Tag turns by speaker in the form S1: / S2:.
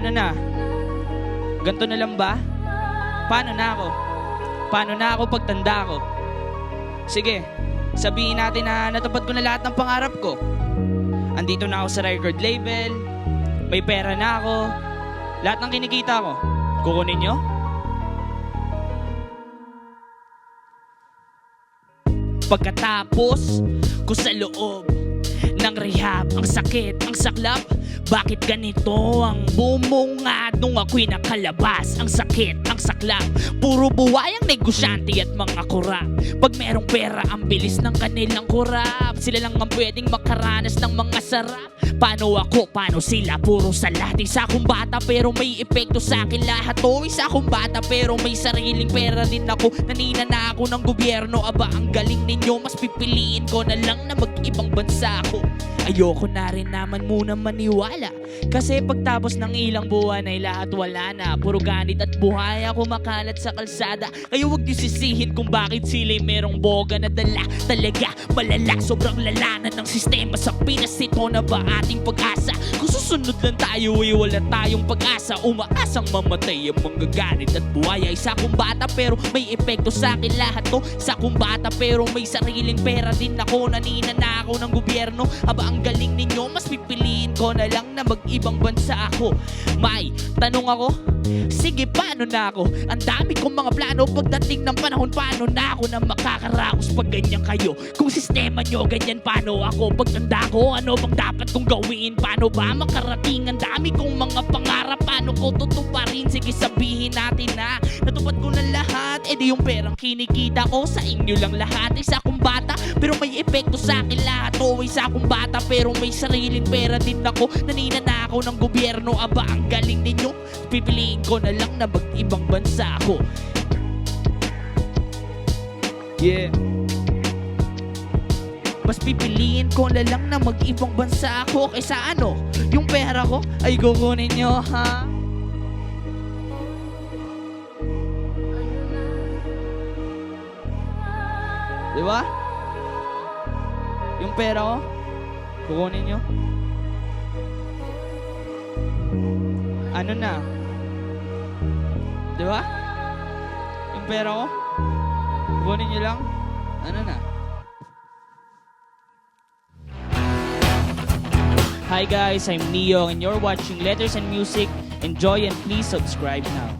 S1: Ano na? Ganto na lang ba? Paano na ako? Paano na ako pagtanda ko? Sige, sabihin natin na natupad ko na lahat ng pangarap ko. Andito na ako sa record label, may pera na ako, lahat ng kinikita ko. Kukunin nyo? Pagkatapos ko sa loob ng rehab, ang sakit, ang saklap. Bakit ganito ang bumunga nung ako'y nakalabas? Ang sakit, ang saklap. Puro buwayang negosyante at mga kurap. Pag merong pera, ang bilis ng kanilang kurap. Sila lang ang pwedeng makaranas ng mga sarap. Paano ako, paano sila? Puro salat. Isa akong bata pero may epekto sa akin lahat. O isa akong bata pero may sariling pera din ako. Nanina na ako ng gobyerno. Aba, ang galing ninyo. Mas pipiliin ko na lang na mag-ibang bansa ako. Ayoko na rin naman muna maniwala, kasi pagtapos ng ilang buwan ay lahat wala na. Puro ganit at buhay ako makalat sa kalsada. Kaya huwag niyo sisihin kung bakit sila'y merong boga na dala. Talaga malala, sobrang lala na ng sistema sa Pinas. Ito na ba ating pag-asa? Kung susunod lang tayo ay wala tayong pag-asa. Umaasang mamatay ang mga ganit at buhay. Ay isa kong bata pero may epekto sa akin lahat to. Isa kong bata pero may sariling pera din ako. Nanina na ako ng gobyerno. Aba, ang galing ninyo, mas pipiliin ko na lang na mag-ibang bansa ako. May tanong ako, sige, paano na ako? Ang dami kong mga plano pagdating ng panahon. Paano na ako na makakaraos pag ganyan kayo? Kung sistema nyo ganyan, paano ako? Pagtanda ko, ano bang dapat kong gawin? Paano ba makarating? Ang dami kong mga pangarap, paano ko tutuparin? Sige, sabihin natin na natupad ko na lahat. E di yung perang kinikita ko sa inyo lang lahat. Isa akong bata pero may epekto sa akin lahat. O isa akong bata pero may sariling pera din ako. Nanina na ako ng gobyerno. Aba, ang galing ninyo. Pipiliin ko na lang na mag-ibang bansa ako. Yeah. Mas pipiliin ko na lang na mag-ibang bansa ako. Kaysa ano, yung pera ko ay kukunin nyo, ha? Diba? Yung pera ko kukunin nyo. Ano na? Diba? Yung pera ko kukunin nyo lang. Ano na? Hi guys, I'm Neo and you're watching Letters and Music. Enjoy and please subscribe now.